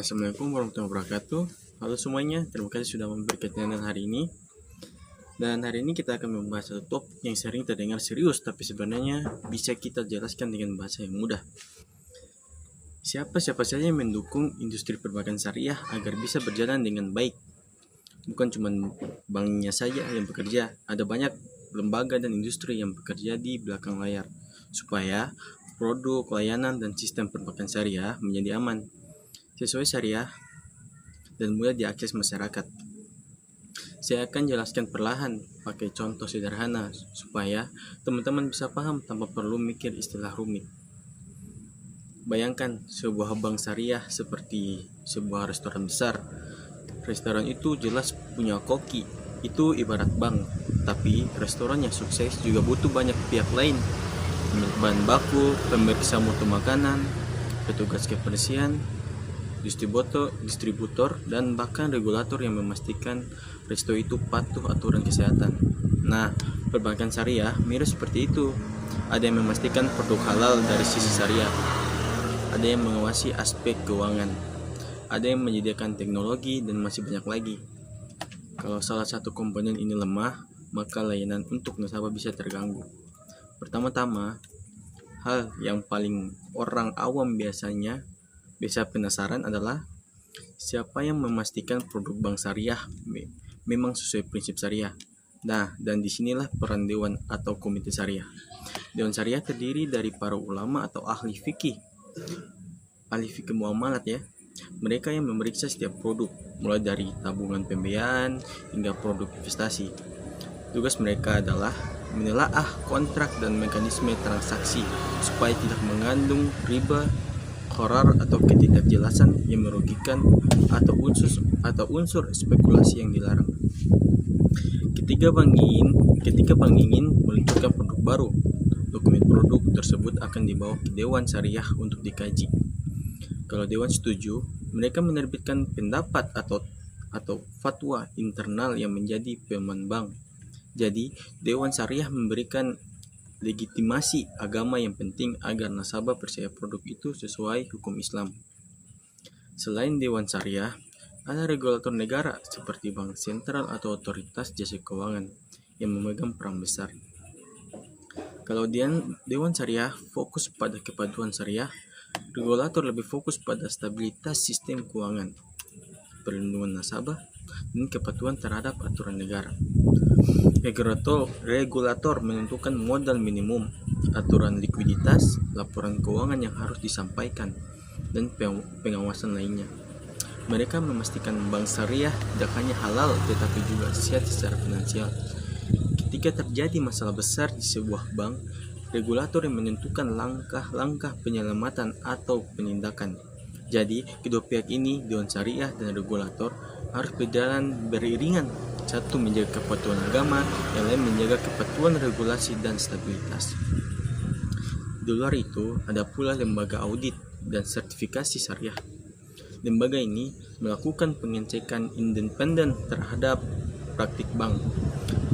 Assalamualaikum warahmatullahi wabarakatuh. Halo semuanya, terima kasih sudah memberkati hari ini. Dan hari ini kita akan membahas satu topik yang sering terdengar serius, tapi sebenarnya bisa kita jelaskan dengan bahasa yang mudah. Siapa saja yang mendukung industri perbankan syariah agar bisa berjalan dengan baik? Bukan cuma banknya saja yang bekerja, ada banyak lembaga dan industri yang bekerja di belakang layar, supaya produk, layanan, dan sistem perbankan syariah menjadi aman, sesuai syariah, dan mudah diakses masyarakat. Saya akan jelaskan perlahan pakai contoh sederhana supaya teman-teman bisa paham tanpa perlu mikir istilah rumit. Bayangkan sebuah bank syariah seperti sebuah restoran besar. Restoran itu jelas punya koki, itu ibarat bank. Tapi restoran yang sukses juga butuh banyak pihak lain, bahan baku, pemeriksa mutu makanan, petugas kebersihan, distributor, dan bahkan regulator yang memastikan resto itu patuh aturan kesehatan. Nah, perbankan syariah mirip seperti itu. Ada yang memastikan produk halal dari sisi syariah, ada yang mengawasi aspek keuangan, ada yang menyediakan teknologi, dan masih banyak lagi. Kalau salah satu komponen ini lemah, maka layanan untuk nasabah bisa terganggu. Pertama-tama, hal yang paling orang awam biasa penasaran adalah siapa yang memastikan produk bank syariah memang sesuai prinsip syariah. Nah, dan disinilah peran dewan atau komite syariah. Dewan syariah terdiri dari para ulama atau ahli fikih muamalat ya. Mereka yang memeriksa setiap produk, mulai dari tabungan pembiayaan hingga produk investasi. Tugas mereka adalah menelaah kontrak dan mekanisme transaksi supaya tidak mengandung riba, gharar atau ketidakjelasan yang merugikan atau unsur spekulasi yang dilarang. Ketika bank ingin meluncurkan produk baru, dokumen produk tersebut akan dibawa ke Dewan Syariah untuk dikaji. Kalau Dewan setuju, mereka menerbitkan pendapat atau fatwa internal yang menjadi pedoman bank. Jadi, Dewan Syariah memberikan legitimasi agama yang penting agar nasabah percaya produk itu sesuai hukum Islam. Selain Dewan Syariah, ada regulator negara seperti bank sentral atau otoritas jasa keuangan yang memegang peran besar. Kalau Dewan Syariah fokus pada kepatuhan syariah, regulator lebih fokus pada stabilitas sistem keuangan, perlindungan nasabah, dan kepatuhan terhadap aturan negara. Regulator menentukan modal minimum, aturan likuiditas, laporan keuangan yang harus disampaikan, dan pengawasan lainnya. Mereka memastikan bank syariah tidak hanya halal tetapi juga sehat secara finansial. Ketika terjadi masalah besar di sebuah bank, regulator yang menentukan langkah-langkah penyelamatan atau penindakan. Jadi, kedua pihak ini, Dewan Syariah dan regulator, harus berjalan beriringan. Satu menjaga kepatuhan agama, yang lain menjaga kepatuhan regulasi dan stabilitas. Di luar itu, ada pula lembaga audit dan sertifikasi syariah. Lembaga ini melakukan pengecekan independen terhadap praktik bank.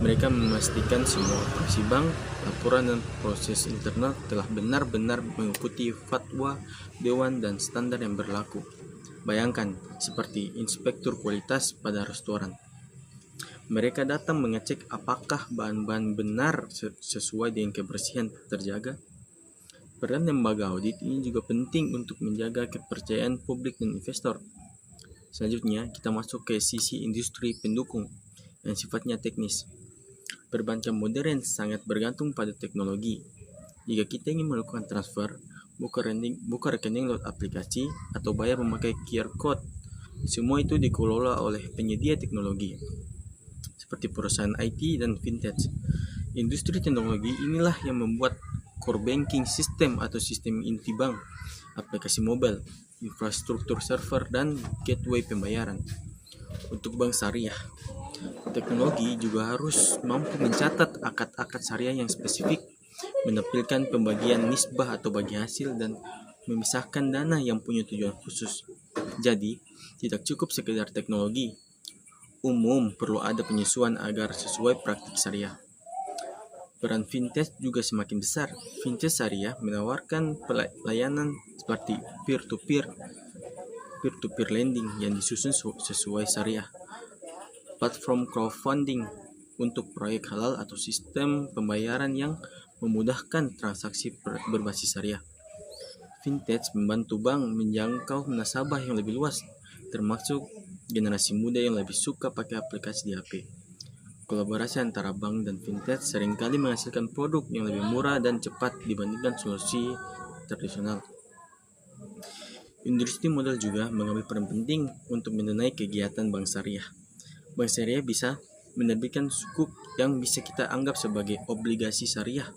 Mereka memastikan semua operasi bank, laporan, dan proses internal telah benar-benar mengikuti fatwa dewan dan standar yang berlaku. Bayangkan, seperti inspektur kualitas pada restoran. Mereka datang mengecek apakah bahan-bahan benar sesuai dengan kebersihan terjaga. Peran lembaga audit ini juga penting untuk menjaga kepercayaan publik dan investor. Selanjutnya, kita masuk ke sisi industri pendukung yang sifatnya teknis. Perbankan modern sangat bergantung pada teknologi. Jika kita ingin melakukan transfer, buka rekening lewat aplikasi, atau bayar memakai QR code, semua itu dikelola oleh penyedia teknologi seperti perusahaan IT dan fintech. Industri teknologi inilah yang membuat core banking system atau sistem inti bank, aplikasi mobile, infrastruktur server, dan gateway pembayaran. Untuk bank syariah, teknologi juga harus mampu mencatat akad-akad syariah yang spesifik, menampilkan pembagian nisbah atau bagi hasil, dan memisahkan dana yang punya tujuan khusus. Jadi, tidak cukup sekedar teknologi umum, perlu ada penyesuaian agar sesuai praktik syariah. Peran fintech juga semakin besar. Fintech syariah menawarkan layanan seperti peer-to-peer peer-to-peer lending yang disusun sesuai syariah, platform crowdfunding untuk proyek halal atau sistem pembayaran yang memudahkan transaksi berbasis syariah. Fintech membantu bank menjangkau nasabah yang lebih luas, termasuk generasi muda yang lebih suka pakai aplikasi di HP. Kolaborasi antara bank dan fintech seringkali menghasilkan produk yang lebih murah dan cepat dibandingkan solusi tradisional. Industri modal juga mengambil peran penting untuk mendanai kegiatan bank syariah. Bank syariah bisa menerbitkan sukuk yang bisa kita anggap sebagai obligasi syariah.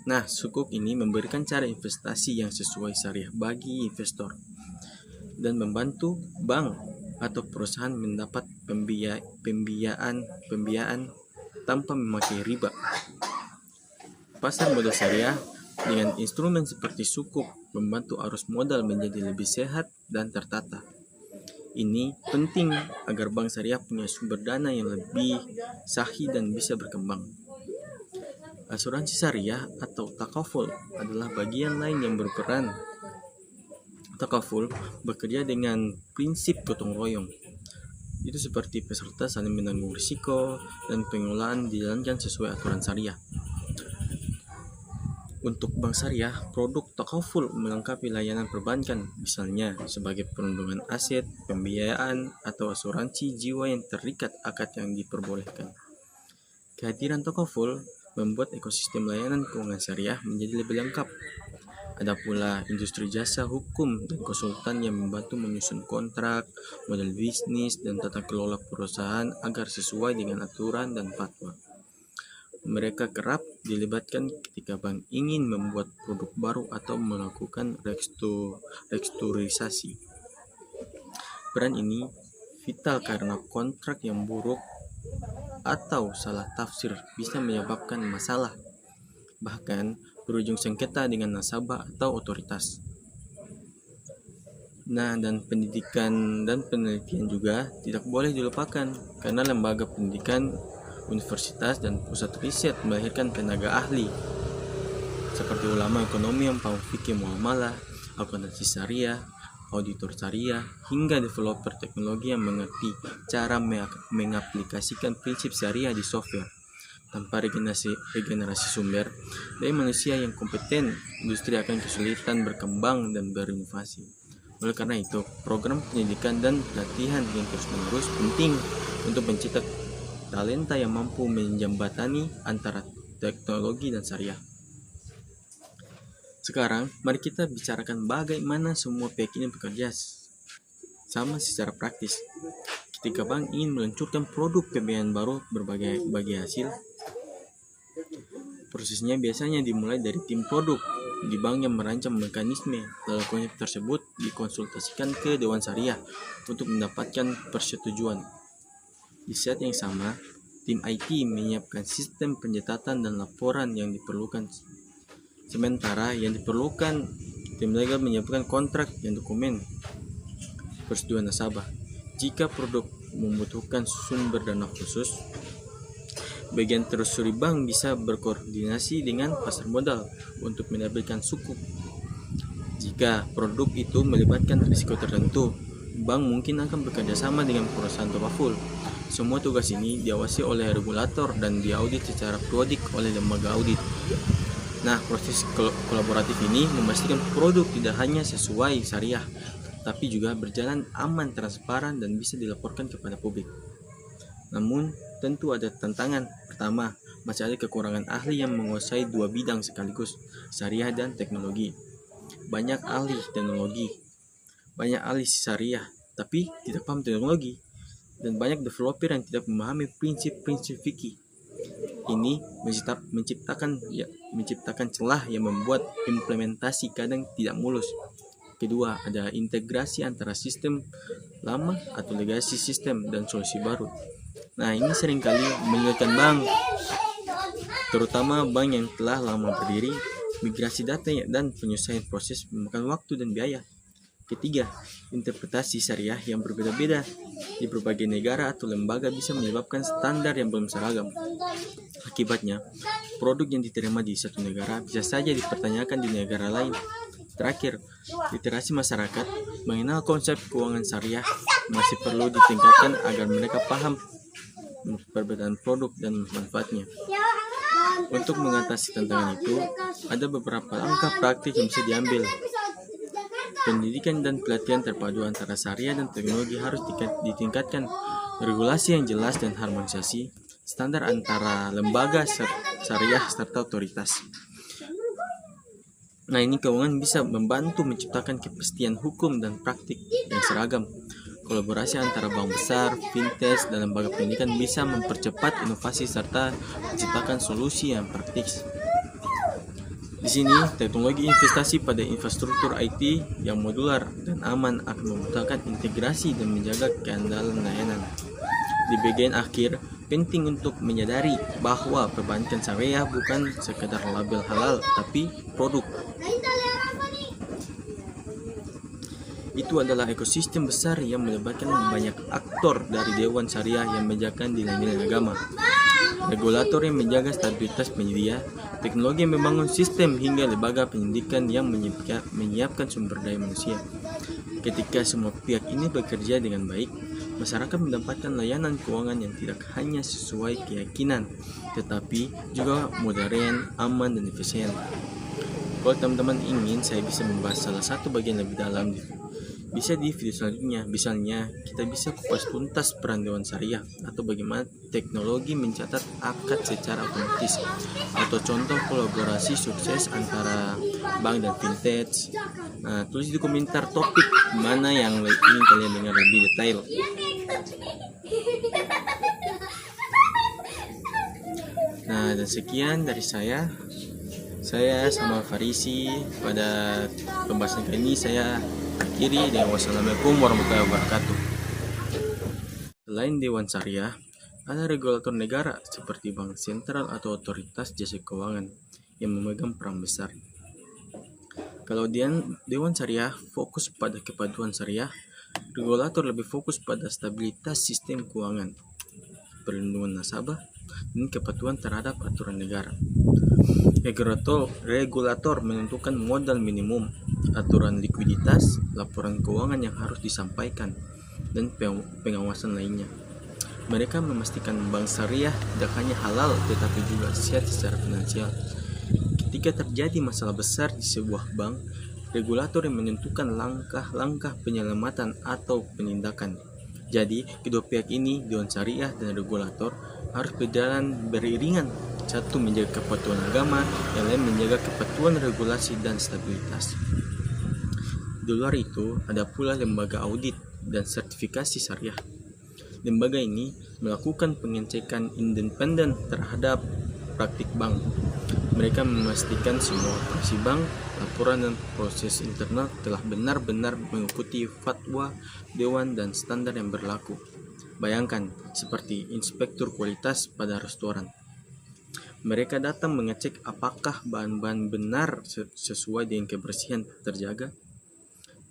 Nah, sukuk ini memberikan cara investasi yang sesuai syariah bagi investor dan membantu bank atau perusahaan mendapat pembiayaan tanpa memakai riba. Pasar modal syariah dengan instrumen seperti sukuk membantu arus modal menjadi lebih sehat dan tertata. Ini penting agar bank syariah punya sumber dana yang lebih sahih dan bisa berkembang. Asuransi syariah atau takaful adalah bagian lain yang berperan. Takaful bekerja dengan prinsip gotong royong. Itu seperti peserta saling menanggung risiko dan pengelolaan dijalankan sesuai aturan syariah. Untuk bank syariah, produk takaful melengkapi layanan perbankan, misalnya sebagai perlindungan aset, pembiayaan, atau asuransi jiwa yang terikat akad yang diperbolehkan. Kehadiran takaful membuat ekosistem layanan keuangan syariah menjadi lebih lengkap. Ada pula industri jasa hukum dan konsultan yang membantu menyusun kontrak, model bisnis, dan tata kelola perusahaan agar sesuai dengan aturan dan fatwa. Mereka kerap dilibatkan ketika bank ingin membuat produk baru atau melakukan restrukturisasi. Peran ini vital karena kontrak yang buruk atau salah tafsir bisa menyebabkan masalah, bahkan berujung sengketa dengan nasabah atau otoritas. Nah, dan pendidikan dan penelitian juga tidak boleh dilupakan karena lembaga pendidikan, universitas, dan pusat riset melahirkan tenaga ahli seperti ulama ekonomi yang paham fikih muamalah, akuntansi syariah, auditor syariah, hingga developer teknologi yang mengerti cara mengaplikasikan prinsip syariah di software. Tanpa regenerasi sumber daya manusia yang kompeten, industri akan kesulitan berkembang dan berinovasi. Oleh karena itu, program pendidikan dan pelatihan yang terus-menerus penting untuk mencipta talenta yang mampu menjembatani antara teknologi dan syariah. Sekarang, mari kita bicarakan bagaimana semua pihak ini bekerja sama secara praktis. Ketika bank ingin meluncurkan produk pembiayaan baru bagi hasil, prosesnya biasanya dimulai dari tim produk di bank yang merancang mekanisme, lalu konsep tersebut dikonsultasikan ke Dewan Syariah untuk mendapatkan persetujuan. Di saat yang sama, tim IT menyiapkan sistem pencatatan dan laporan yang diperlukan. Sementara yang diperlukan, tim legal menyiapkan kontrak dan dokumen persetujuan nasabah. Jika produk membutuhkan sumber dana khusus, bagian treasury bank bisa berkoordinasi dengan pasar modal untuk menerbitkan sukuk. Jika produk itu melibatkan risiko tertentu, bank mungkin akan bekerja sama dengan perusahaan takaful. Semua tugas ini diawasi oleh regulator dan diaudit secara periodik oleh lembaga audit. Nah, proses kolaboratif ini memastikan produk tidak hanya sesuai syariah, tapi juga berjalan aman, transparan, dan bisa dilaporkan kepada publik. Namun, tentu ada tantangan. Pertama, masih ada kekurangan ahli yang menguasai dua bidang sekaligus, syariah dan teknologi. Banyak ahli teknologi, banyak ahli syariah, tapi tidak paham teknologi, dan banyak developer yang tidak memahami prinsip-prinsip fikih. Ini menciptakan celah yang membuat implementasi kadang tidak mulus. Kedua, ada integrasi antara sistem lama atau legacy sistem dan solusi baru. Nah, ini seringkali menyulitkan bank, terutama bank yang telah lama berdiri. Migrasi data dan penyelesaian proses memakan waktu dan biaya. Ketiga, interpretasi syariah yang berbeda-beda di berbagai negara atau lembaga bisa menyebabkan standar yang belum seragam. Akibatnya, produk yang diterima di satu negara bisa saja dipertanyakan di negara lain. Terakhir, literasi masyarakat Mengenal konsep keuangan syariah masih perlu ditingkatkan agar mereka paham perbedaan produk dan manfaatnya. Untuk mengatasi tantangan itu, ada beberapa langkah praktik yang bisa diambil. Pendidikan dan pelatihan terpadu antara syariah dan teknologi harus ditingkatkan. Regulasi yang jelas dan harmonisasi standar antara lembaga syariah serta otoritas. Nah, ini keuangan bisa membantu menciptakan kepastian hukum dan praktik yang seragam. Kolaborasi antara bank besar, fintech, dan lembaga pendidikan bisa mempercepat inovasi serta menciptakan solusi yang praktis. Di sini, teknologi investasi pada infrastruktur IT yang modular dan aman akan memudahkan integrasi dan menjaga keandalan layanan. Di bagian akhir, penting untuk menyadari bahwa perbankan syariah bukan sekadar label halal, tapi produk. Itu adalah ekosistem besar yang melibatkan banyak aktor dari Dewan Syariah yang menjaga nilai-nilai agama, regulator yang menjaga stabilitas penyedia, teknologi yang membangun sistem, hingga lembaga pendidikan yang menyiapkan sumber daya manusia. Ketika semua pihak ini bekerja dengan baik, masyarakat mendapatkan layanan keuangan yang tidak hanya sesuai keyakinan, tetapi juga modern, aman, dan efisien. Kalau teman-teman ingin saya bisa membahas salah satu bagian lebih dalam, bisa di video selanjutnya. Misalnya, kita bisa kupas tuntas peran Dewan Syariah, atau bagaimana teknologi mencatat akad secara otomatis, atau contoh kolaborasi sukses antara bank dan fintech. Nah, tulis di komentar topik mana yang ingin kalian dengar lebih detail. Nah, dan sekian dari saya sama Farisi. Pada pembahasan kali ini saya akhiri dengan wassalamualaikum warahmatullahi wabarakatuh. Selain Dewan Syariah, ada regulator negara seperti Bank Sentral atau Otoritas Jasa Keuangan yang memegang peran besar. Kalau Dewan Syariah fokus pada kepaduan syariah, regulator lebih fokus pada stabilitas sistem keuangan, perlindungan nasabah, dan kepatuhan terhadap aturan negara. Regulator menentukan modal minimum, aturan likuiditas, laporan keuangan yang harus disampaikan, dan pengawasan lainnya. Mereka memastikan bank syariah tidak hanya halal tetapi juga sehat secara finansial. Ketika terjadi masalah besar di sebuah bank, regulator yang menentukan langkah-langkah penyelamatan atau penindakan. Jadi, kedua pihak ini, Dewan Syariah dan regulator, harus berjalan beriringan. Satu menjaga kepatuhan agama, yang lain menjaga kepatuhan regulasi dan stabilitas. Di luar itu, ada pula lembaga audit dan sertifikasi syariah. Lembaga ini melakukan pengecekan independen terhadap praktik bank. Mereka memastikan semua operasi bank, laporan dan proses internal telah benar-benar mengikuti fatwa dewan dan standar yang berlaku. Bayangkan, seperti inspektur kualitas pada restoran. Mereka datang mengecek apakah bahan-bahan benar sesuai dengan kebersihan terjaga.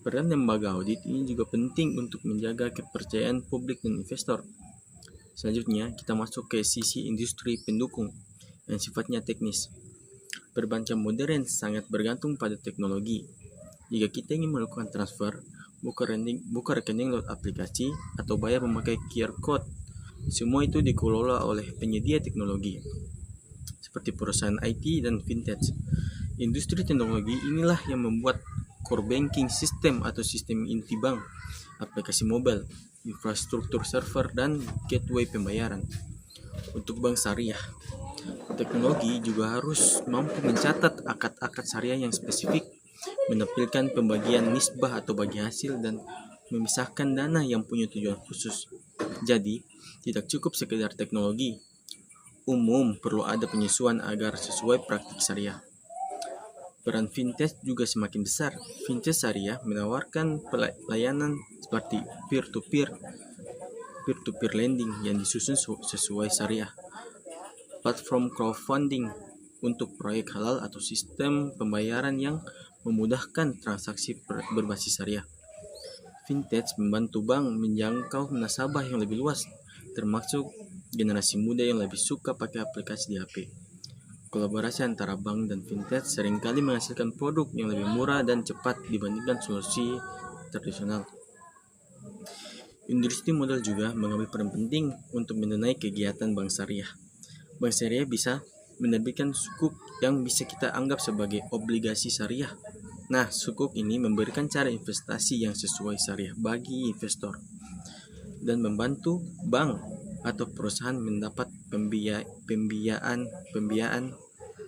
Peran lembaga audit ini juga penting untuk menjaga kepercayaan publik dan investor. Selanjutnya, kita masuk ke sisi industri pendukung yang sifatnya teknis. Perbankan modern sangat bergantung pada teknologi. Jika kita ingin melakukan transfer, buka rekening lewat aplikasi, atau bayar memakai QR Code, semua itu dikelola oleh penyedia teknologi, seperti perusahaan IT dan fintech. Industri teknologi inilah yang membuat core banking system atau sistem inti bank, aplikasi mobile, infrastruktur server, dan gateway pembayaran. Untuk bank syariah, teknologi juga harus mampu mencatat akad-akad syariah yang spesifik, menampilkan pembagian nisbah atau bagi hasil, dan memisahkan dana yang punya tujuan khusus. Jadi, tidak cukup sekedar teknologi umum, perlu ada penyesuaian agar sesuai praktik syariah. Peran fintech juga semakin besar. Fintech syariah menawarkan layanan seperti peer-to-peer lending yang disusun sesuai syariah, platform crowdfunding untuk proyek halal, atau sistem pembayaran yang memudahkan transaksi berbasis syariah. Fintech membantu bank menjangkau nasabah yang lebih luas, termasuk generasi muda yang lebih suka pakai aplikasi di HP. Kolaborasi antara bank dan fintech seringkali menghasilkan produk yang lebih murah dan cepat dibandingkan solusi tradisional. Industri modal juga mengambil peran penting untuk mendanai kegiatan bank syariah. Bank syariah bisa menerbitkan sukuk yang bisa kita anggap sebagai obligasi syariah. Nah, sukuk ini memberikan cara investasi yang sesuai syariah bagi investor dan membantu bank atau perusahaan mendapat pembiayaan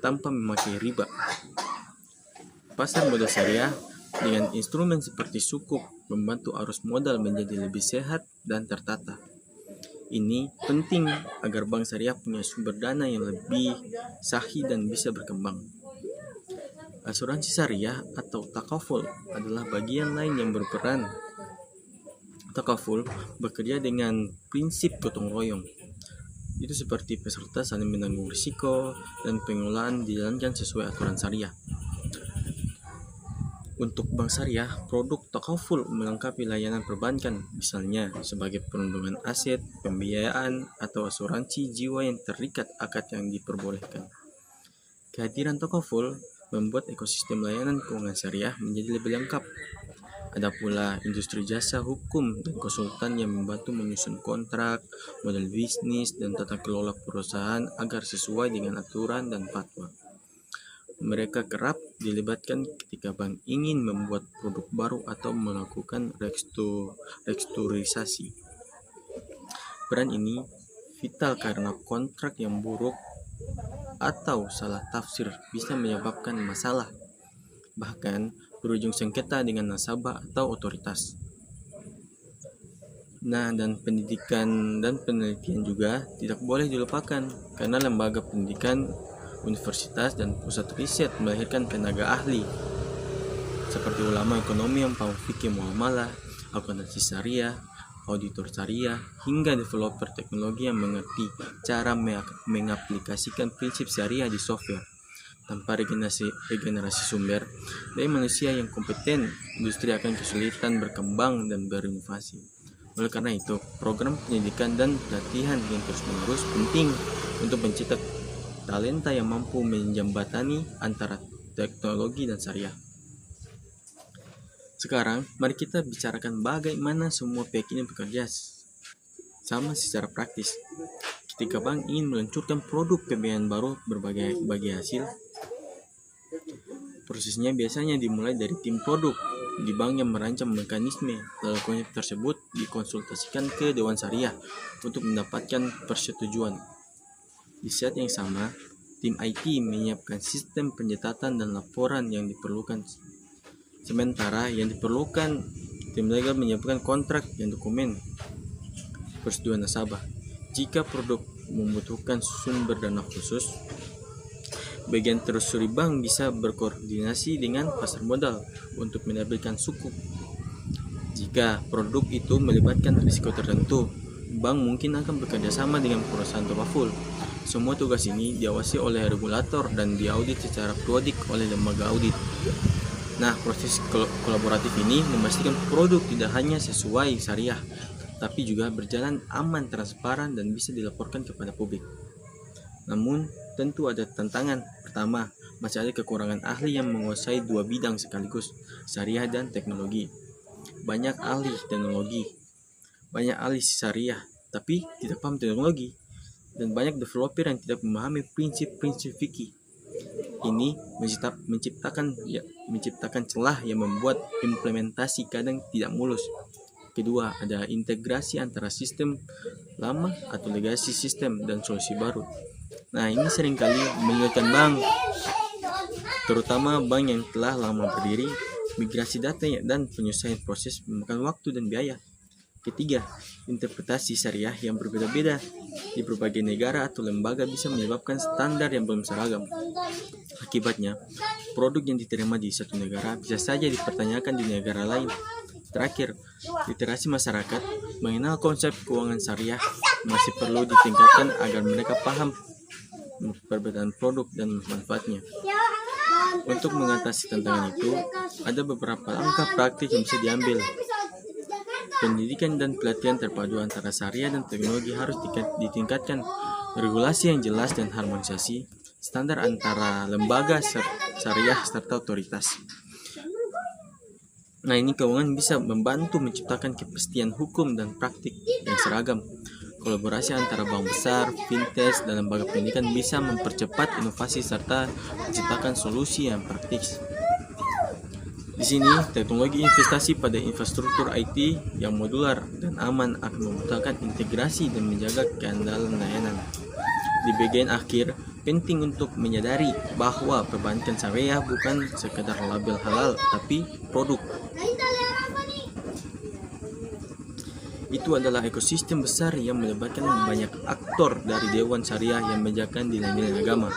tanpa memakai riba. Pasar modal syariah dengan instrumen seperti sukuk membantu arus modal menjadi lebih sehat dan tertata. Ini penting agar bank syariah punya sumber dana yang lebih sahih dan bisa berkembang. Asuransi syariah atau takaful adalah bagian lain yang berperan. Takaful bekerja dengan prinsip gotong royong. Itu seperti peserta saling menanggung risiko dan pengelolaan dijalankan sesuai aturan syariah. Untuk bank syariah, produk takaful melengkapi layanan perbankan, misalnya sebagai perlindungan aset, pembiayaan, atau asuransi jiwa yang terikat akad yang diperbolehkan. Kehadiran takaful membuat ekosistem layanan keuangan syariah menjadi lebih lengkap. Ada pula industri jasa hukum dan konsultan yang membantu menyusun kontrak, model bisnis, dan tata kelola perusahaan agar sesuai dengan aturan dan fatwa. Mereka kerap dilibatkan ketika bank ingin membuat produk baru atau melakukan restrukturisasi. Peran ini vital karena kontrak yang buruk atau salah tafsir bisa menyebabkan masalah, bahkan berujung sengketa dengan nasabah atau otoritas. Nah, dan pendidikan dan penelitian juga tidak boleh dilupakan karena lembaga pendidikan, universitas, dan pusat riset melahirkan tenaga ahli seperti ulama ekonomi yang paham fikih muamalah, akuntansi syariah, auditor syariah, hingga developer teknologi yang mengerti cara mengaplikasikan prinsip syariah di software. Tanpa regenerasi sumber daya manusia yang kompeten, industri akan kesulitan berkembang dan berinovasi. Oleh karena itu, program pendidikan dan pelatihan yang terus-menerus penting untuk mencetak talenta yang mampu menjembatani antara teknologi dan syariah. Sekarang, mari kita bicarakan bagaimana semua pihak ini bekerja sama secara praktis. Ketika bank ingin meluncurkan produk pembiayaan baru berbagai hasil, prosesnya biasanya dimulai dari tim produk di bank yang merancang mekanisme, lalu konsep tersebut dikonsultasikan ke Dewan Syariah untuk mendapatkan persetujuan. Di saat yang sama, tim IT menyiapkan sistem pencatatan dan laporan yang diperlukan. Sementara yang diperlukan, tim legal menyiapkan kontrak dan dokumen persetujuan nasabah. Jika produk membutuhkan sumber dana khusus, bagian telusuri bank bisa berkoordinasi dengan pasar modal untuk menerbitkan sukuk. Jika produk itu melibatkan risiko tertentu, bank mungkin akan bekerja sama dengan perusahaan takaful. Semua tugas ini diawasi oleh regulator dan diaudit secara periodik oleh lembaga audit. Nah, proses kolaboratif ini memastikan produk tidak hanya sesuai syariah, tapi juga berjalan aman, transparan, dan bisa dilaporkan kepada publik. Namun, tentu ada tantangan. Pertama, masih ada kekurangan ahli yang menguasai dua bidang sekaligus, syariah dan teknologi. Banyak ahli syariah, tapi tidak paham teknologi. Dan banyak developer yang tidak memahami prinsip-prinsip fikih. Ini menciptakan celah yang membuat implementasi kadang tidak mulus. Kedua, ada integrasi antara sistem lama atau legasi sistem dan solusi baru. Nah, ini seringkali menyulitkan bank, terutama bank yang telah lama berdiri. Migrasi data dan penyelesaian proses memakan waktu dan biaya. Ketiga, interpretasi syariah yang berbeda-beda di berbagai negara atau lembaga bisa menyebabkan standar yang belum seragam. Akibatnya, produk yang diterima di satu negara bisa saja dipertanyakan di negara lain. Terakhir, literasi masyarakat mengenal konsep keuangan syariah masih perlu ditingkatkan agar mereka paham perbedaan produk dan manfaatnya. Untuk mengatasi tantangan itu, ada beberapa langkah praktik yang bisa diambil. Pendidikan dan pelatihan terpadu antara syariah dan teknologi harus ditingkatkan. Regulasi yang jelas dan harmonisasi standar antara lembaga syariah serta otoritas. Nah, ini keuangan bisa membantu menciptakan kepastian hukum dan praktik yang seragam. Kolaborasi antara bank besar, fintech, dan lembaga pendidikan bisa mempercepat inovasi serta menciptakan solusi yang praktis. Di sini, teknologi investasi pada infrastruktur IT yang modular dan aman akan membutuhkan integrasi dan menjaga keandalan layanan. Di bagian akhir, penting untuk menyadari bahwa perbankan syariah bukan sekadar label halal, tapi produk. Itu adalah ekosistem besar yang melibatkan banyak aktor dari Dewan Syariah yang menjaga nilai-nilai agama,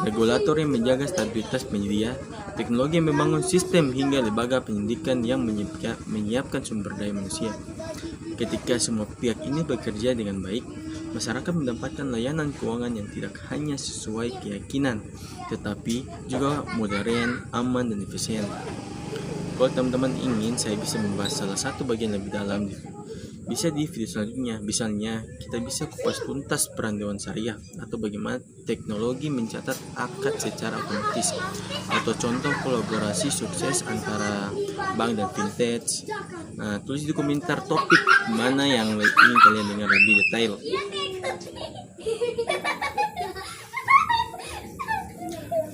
regulator yang menjaga stabilitas penyedia, teknologi yang membangun sistem, hingga lembaga pendidikan yang menyiapkan sumber daya manusia. Ketika semua pihak ini bekerja dengan baik, masyarakat mendapatkan layanan keuangan yang tidak hanya sesuai keyakinan, tetapi juga modern, aman, dan efisien. Kalau teman-teman ingin saya bisa membahas salah satu bagian lebih dalam, bisa di video selanjutnya. Misalnya, kita bisa kupas tuntas peran Dewan Syariah, atau bagaimana teknologi mencatat akad secara otomatis, atau contoh kolaborasi sukses antara bank dan fintech. Nah, tulis di komentar topik mana yang ingin kalian dengar lebih detail.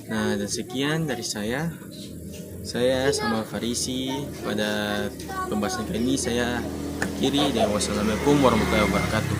Nah, dan sekian dari saya sama Farisi. Pada pembahasan kali ini saya akhiri, dan wassalamualaikum warahmatullahi wabarakatuh.